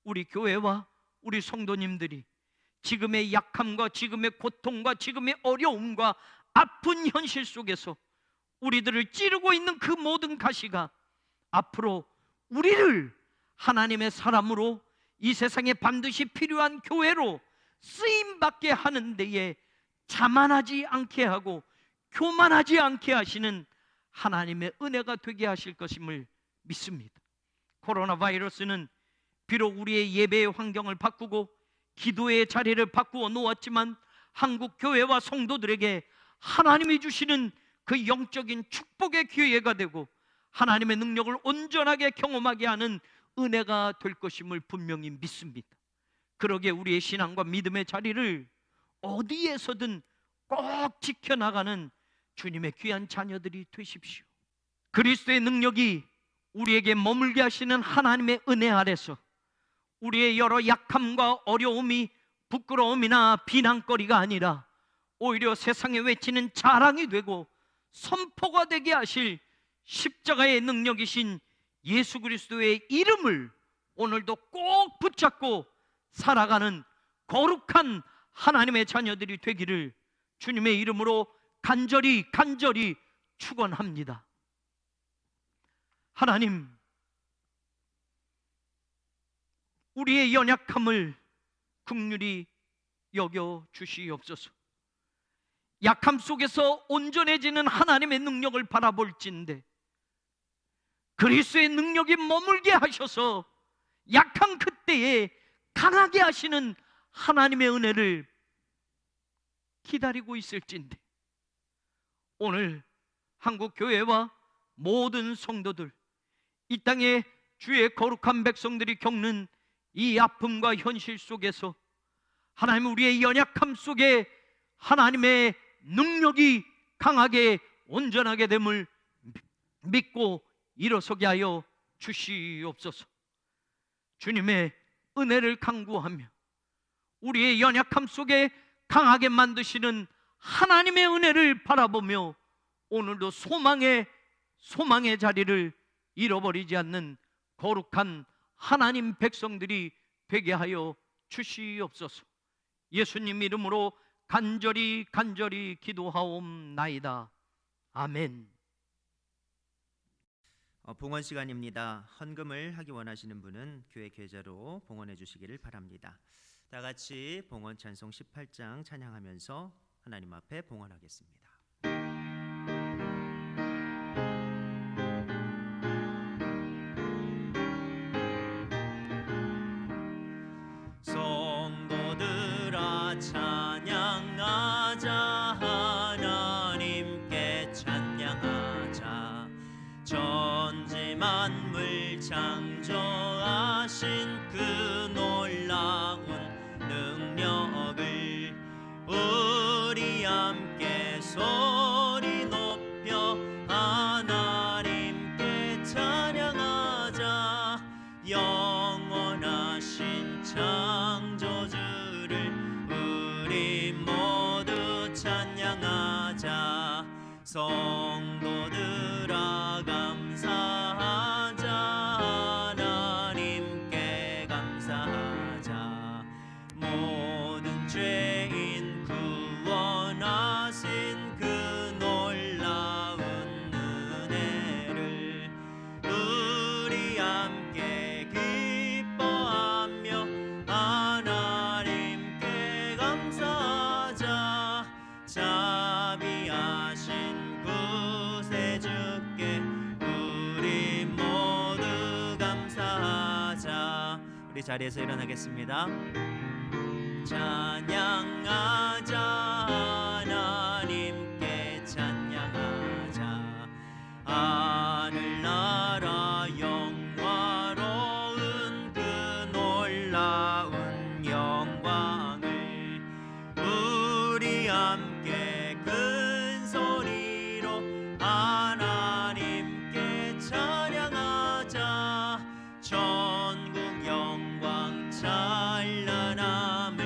우리 교회와 우리 성도님들이 지금의 약함과 지금의 고통과 지금의 어려움과 아픈 현실 속에서 우리들을 찌르고 있는 그 모든 가시가 앞으로 우리를 하나님의 사람으로 이 세상에 반드시 필요한 교회로 쓰임받게 하는 데에 자만하지 않게 하고 교만하지 않게 하시는 하나님의 은혜가 되게 하실 것임을 믿습니다. 코로나 바이러스는 비록 우리의 예배의 환경을 바꾸고 기도의 자리를 바꾸어 놓았지만 한국 교회와 성도들에게 하나님이 주시는 그 영적인 축복의 기회가 되고 하나님의 능력을 온전하게 경험하게 하는 은혜가 될 것임을 분명히 믿습니다. 그러기에 우리의 신앙과 믿음의 자리를 어디에서든 꼭 지켜나가는 주님의 귀한 자녀들이 되십시오. 그리스도의 능력이 우리에게 머물게 하시는 하나님의 은혜 아래서 우리의 여러 약함과 어려움이 부끄러움이나 비난거리가 아니라 오히려 세상에 외치는 자랑이 되고 선포가 되게 하실 십자가의 능력이신 예수 그리스도의 이름을 오늘도 꼭 붙잡고 살아가는 거룩한 하나님의 자녀들이 되기를 주님의 이름으로 간절히 축원합니다. 하나님, 우리의 연약함을 긍휼히 여겨 주시옵소서. 약함 속에서 온전해지는 하나님의 능력을 바라볼진대 그리스도의 능력이 머물게 하셔서 약한 그때에 강하게 하시는 하나님의 은혜를 기다리고 있을진대 오늘 한국 교회와 모든 성도들, 이 땅에 주의 거룩한 백성들이 겪는 이 아픔과 현실 속에서 하나님, 우리의 연약함 속에 하나님의 능력이 강하게 온전하게 됨을 믿고 일어서게 하여 주시옵소서. 주님의 은혜를 간구하며 우리의 연약함 속에 강하게 만드시는 하나님의 은혜를 바라보며 오늘도 소망의 자리를 잃어버리지 않는 거룩한 하나님 백성들이 되게 하여 주시옵소서. 예수님 이름으로 간절히 기도하옵나이다. 아멘. 봉헌 시간입니다. 헌금을 하기 원하시는 분은 교회 계좌로 봉헌해 주시기를 바랍니다. 다 같이 봉헌 찬송 18장 찬양하면서 하나님 앞에 봉헌하겠습니다. 성도들아 찬양하자, 하나님께 찬양하자. 천지 만물 창조하신 그 놀라운 능력을 우리 함께 소리 높여 하나님께 찬양하자. 영원하신 창조주를 우리 모두 찬양하자. 성도들아 감사하자, 하나님께 감사하자. 모든 죄인 구원하신 그 놀라운 은혜를 우리 함께 기뻐하며 하나님께 감사하자. 자비하신 구세주께 우리 모두 감사하자. 우리 자리에서 일어나겠습니다. 찬양하자, 하나님께 찬양하자. 하늘나라 영화로운 그 놀라운 영광을 우리 함께 큰 소리로 하나님께 찬양하자. 전국 영광 찬란함을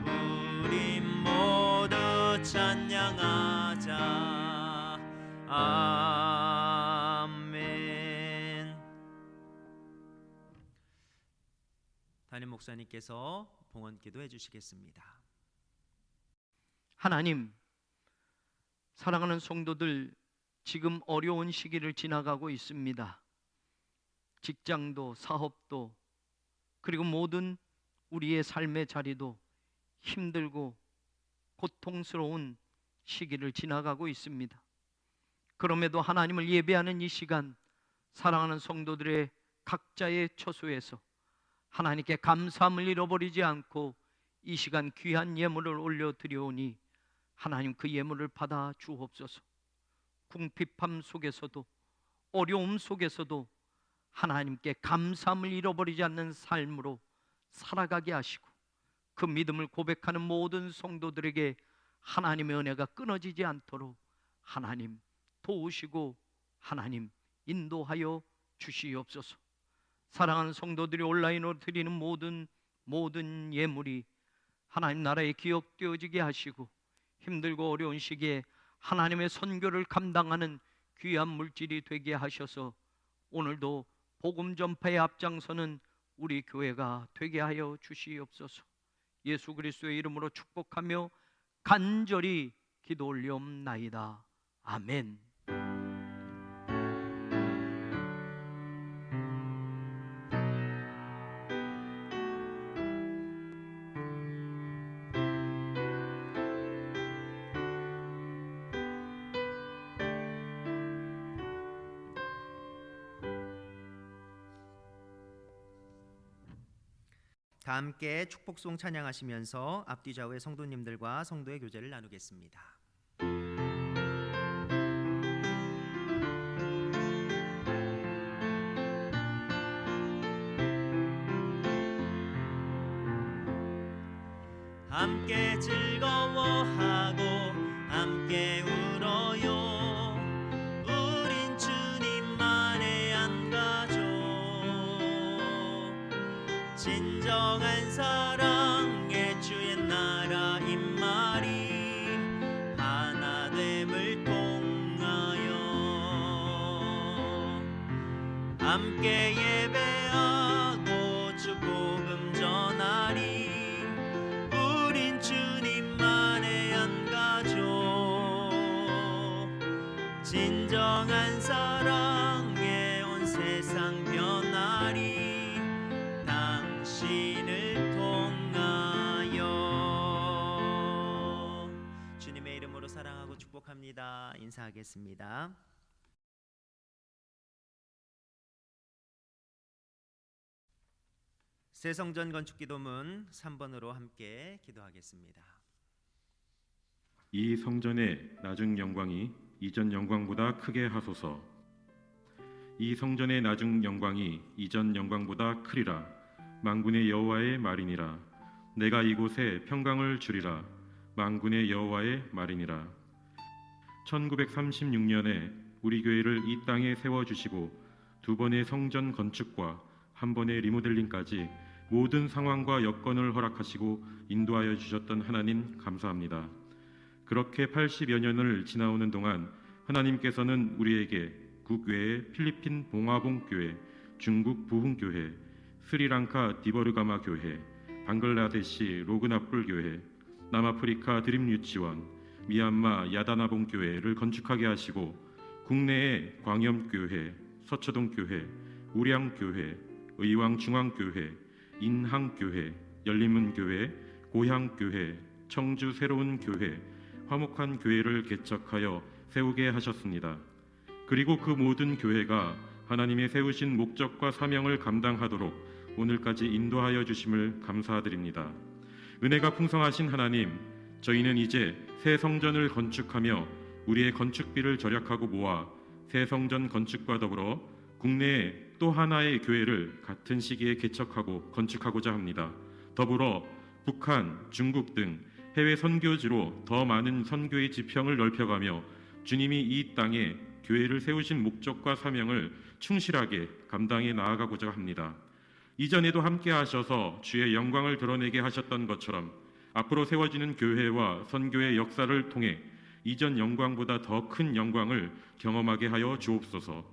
우리 모두 찬양하자. 아멘. 담임 목사님께서 봉헌 기도해 주시겠습니다. 하나님, 사랑하는 성도들, 지금 어려운 시기를 지나가고 있습니다. 직장도 사업도 그리고 모든 우리의 삶의 자리도 힘들고 고통스러운 시기를 지나가고 있습니다. 그럼에도 하나님을 예배하는 이 시간, 사랑하는 성도들의 각자의 처소에서 하나님께 감사함을 잃어버리지 않고 이 시간 귀한 예물을 올려드려오니 하나님 그 예물을 받아 주옵소서. 궁핍함 속에서도 어려움 속에서도 하나님께 감사함을 잃어버리지 않는 삶으로 살아가게 하시고 그 믿음을 고백하는 모든 성도들에게 하나님의 은혜가 끊어지지 않도록 하나님 도우시고 하나님 인도하여 주시옵소서. 사랑하는 성도들이 온라인으로 드리는 모든 예물이 하나님 나라에 기억되어지게 하시고 힘들고 어려운 시기에 하나님의 선교를 감당하는 귀한 물질이 되게 하셔서 오늘도 복음 전파에 앞장서는 우리 교회가 되게 하여 주시옵소서. 예수 그리스도의 이름으로 축복하며 간절히 기도 올리옵나이다. 아멘. 다 함께 축복송 찬양하시면서 앞뒤 좌우의 성도님들과 성도의 교제를 나누겠습니다. 함께 즐거워하고 함께 울어요. 우린 주님만의 한 가족. 진정한 사랑의 주의 나라 임마리 함께 예배하고 주 복음 전하리. 우린 주님만의 한 가족, 진정한 사랑에 온 세상 변하리. 당신을 통하여. 주님의 이름으로 사랑하고 축복합니다. 인사하겠습니다. 새성전 건축기도문 3번으로 함께 기도하겠습니다. 이 성전의 나중 영광이 이전 영광보다 크게 하소서. 이 성전의 나중 영광이 이전 영광보다 크리라. 만군의 여호와의 말이니라. 내가 이곳에 평강을 주리라. 만군의 여호와의 말이니라. 1936년에 우리 교회를 이 땅에 세워주시고 2번의 성전 건축과 1번의 리모델링까지 모든 상황과 여건을 허락하시고 인도하여 주셨던 하나님 감사합니다. 그렇게 80여 년을 지나오는 동안 하나님께서는 우리에게 국외의 필리핀 봉화봉교회, 중국 부흥교회, 스리랑카 디버르가마 교회, 방글라데시 로그나풀교회, 남아프리카 드림유치원, 미얀마 야다나봉교회를 건축하게 하시고 국내의 광염교회, 서초동교회, 우량교회, 의왕중앙교회, 인항교회, 열린문교회, 고향교회, 청주 새로운 교회, 화목한 교회를 개척하여 세우게 하셨습니다. 그리고 그 모든 교회가 하나님의 세우신 목적과 사명을 감당하도록 오늘까지 인도하여 주심을 감사드립니다. 은혜가 풍성하신 하나님, 저희는 이제 새 성전을 건축하며 우리의 건축비를 절약하고 모아 새 성전 건축과 더불어 국내에 또 하나의 교회를 같은 시기에 개척하고 건축하고자 합니다. 더불어 북한, 중국 등 해외 선교지로 더 많은 선교의 지평을 넓혀가며 주님이 이 땅에 교회를 세우신 목적과 사명을 충실하게 감당해 나아가고자 합니다. 이전에도 함께 하셔서 주의 영광을 드러내게 하셨던 것처럼 앞으로 세워지는 교회와 선교의 역사를 통해 이전 영광보다 더 큰 영광을 경험하게 하여 주옵소서.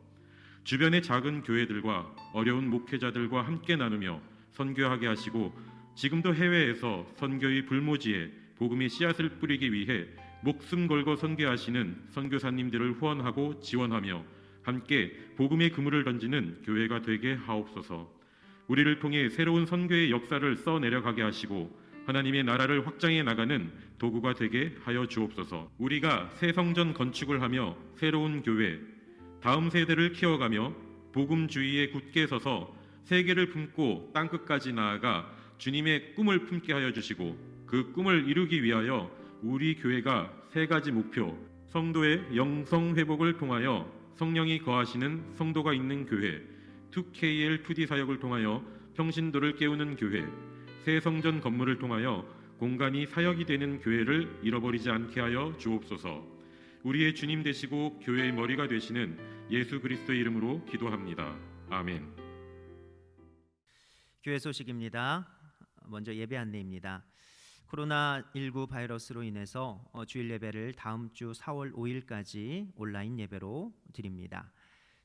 주변의 작은 교회들과 어려운 목회자들과 함께 나누며 선교하게 하시고 지금도 해외에서 선교의 불모지에 복음의 씨앗을 뿌리기 위해 목숨 걸고 선교하시는 선교사님들을 후원하고 지원하며 함께 복음의 그물을 던지는 교회가 되게 하옵소서. 우리를 통해 새로운 선교의 역사를 써내려가게 하시고 하나님의 나라를 확장해 나가는 도구가 되게 하여 주옵소서. 우리가 새 성전 건축을 하며 새로운 교회, 다음 세대를 키워가며 복음주의에 굳게 서서 세계를 품고 땅끝까지 나아가 주님의 꿈을 품게 하여 주시고 그 꿈을 이루기 위하여 우리 교회가 3가지 목표, 성도의 영성 회복을 통하여 성령이 거하시는 성도가 있는 교회, 2KL2D 사역을 통하여 평신도를 깨우는 교회, 새 성전 건물을 통하여 공간이 사역이 되는 교회를 잃어버리지 않게 하여 주옵소서. 우리의 주님 되시고 교회의 머리가 되시는 예수 그리스도의 이름으로 기도합니다. 아멘. 교회 소식입니다. 먼저 예배 안내입니다. 코로나19 바이러스로 인해서 주일 예배를 다음 주 4월 5일까지 온라인 예배로 드립니다.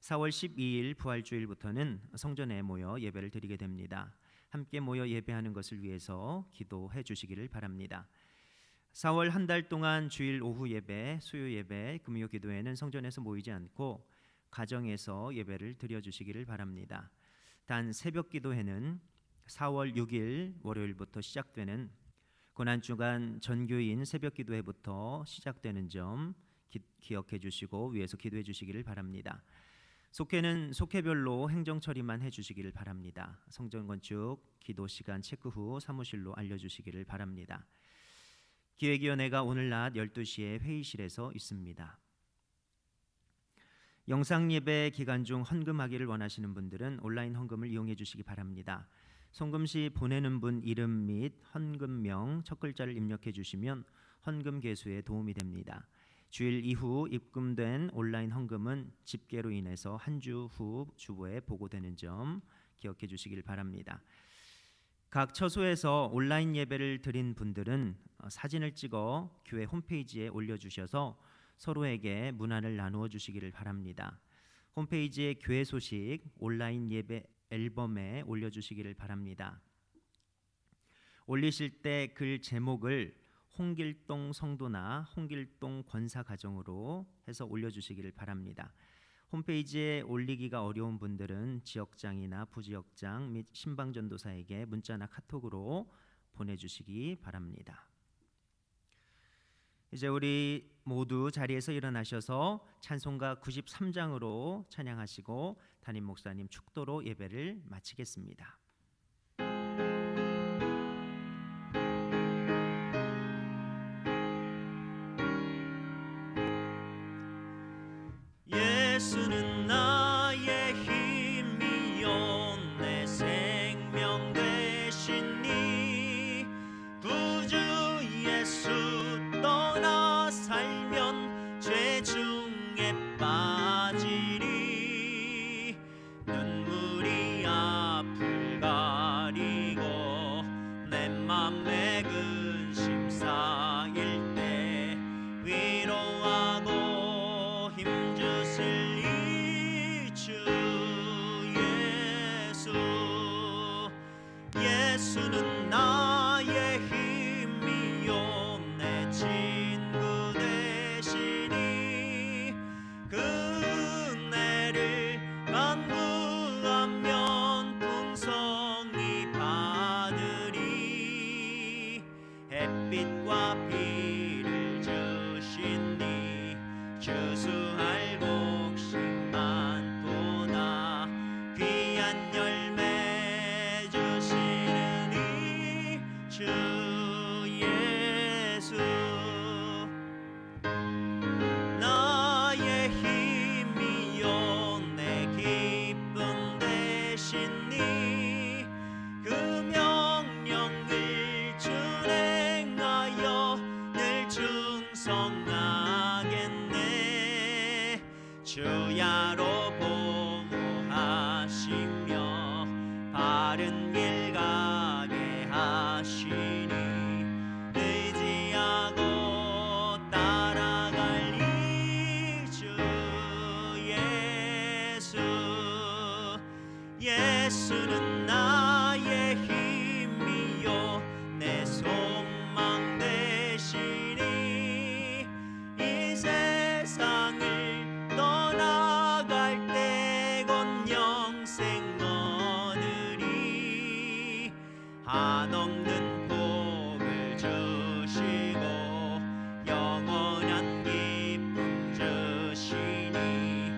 4월 12일 부활주일부터는 성전에 모여 예배를 드리게 됩니다. 함께 모여 예배하는 것을 위해서 기도해 주시기를 바랍니다. 4월 한 달 동안 주일 오후 예배, 수요 예배, 금요 기도회는 성전에서 모이지 않고 가정에서 예배를 드려주시기를 바랍니다. 단 새벽 기도회는 4월 6일 월요일부터 시작되는 고난주간 전교인 새벽 기도회부터 시작되는 점 기억해 주시고 위에서 기도해 주시기를 바랍니다. 속회는 속회별로 행정 처리만 해주시기를 바랍니다. 성전 건축 기도 시간 체크 후 사무실로 알려주시기를 바랍니다. 기획위원회가 오늘 낮 12시에 회의실에서 있습니다. 영상 예배 기간 중 헌금하기를 원하시는 분들은 온라인 헌금을 이용해 주시기 바랍니다. 송금 시 보내는 분 이름 및 헌금명 첫 글자를 입력해 주시면 헌금 계수에 도움이 됩니다. 주일 이후 입금된 온라인 헌금은 집계로 인해서 한 주 후 주보에 보고되는 점 기억해 주시길 바랍니다. 각 처소에서 온라인 예배를 드린 분들은 사진을 찍어 교회 홈페이지에 올려주셔서 서로에게 문안을 나누어 주시기를 바랍니다. 홈페이지에 교회 소식 온라인 예배 앨범에 올려주시기를 바랍니다. 올리실 때 글 제목을 홍길동 성도나 홍길동 권사 가정으로 해서 올려주시기를 바랍니다. 홈페이지에 올리기가 어려운 분들은 지역장이나 부지역장 및 신방전도사에게 문자나 카톡으로 보내주시기 바랍니다. 이제 우리 모두 자리에서 일어나셔서 찬송가 93장으로 찬양하시고 담임 목사님 축도로 예배를 마치겠습니다. 예수는 나의 힘이요 내 생명 되시니 구주 예수 떠나 살면 죄 중에 빠지리 눈물이 앞을 가리고 내 맘에 근심 쌓일 때 위로하고 힘주실 이 주 예수 예수는 나의 힘이요 내 친구 되시니 그 은혜를 간구하면 풍성히 받으리 햇빛과 비를 주시니 추수할 곡식 많도다 귀한 열매 주시는 이 주 예수 나의 힘이요 내 기쁨 되시니 그 명령을 준행하여 늘 충성하겠네 주야로 보호하시며 바른 길 가게 하시니 의지하고 따라갈 이 주 예수 예수는 나의 힘이요 내 소망 되시니 이 세상을 떠나갈 때 곧 영생 얻으리 한없는 복을 주시고 영원한 기쁨 주시니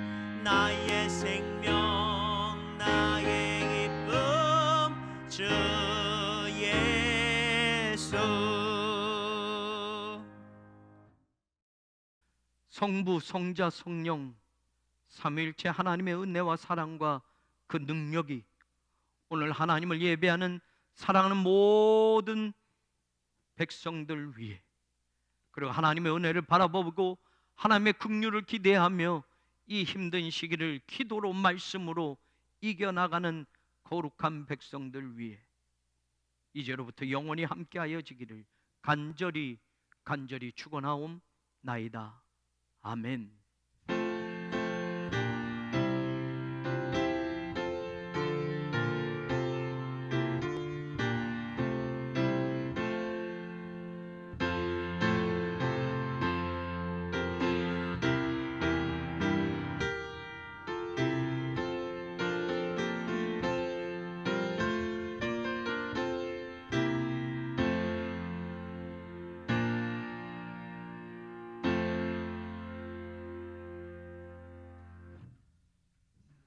나의 생명 나의 기쁨 주 예수 성부, 성자, 성령 삼위일체 하나님의 은혜와 사랑과 그 능력이 오늘 하나님을 예배하는 사랑하는 모든 백성들 위해 그리고 하나님의 은혜를 바라보고 하나님의 긍휼을 기대하며 이 힘든 시기를 기도로 말씀으로 이겨나가는 거룩한 백성들 위해 이제로부터 영원히 함께하여 지기를 간절히 축원하옵나이다. 아멘.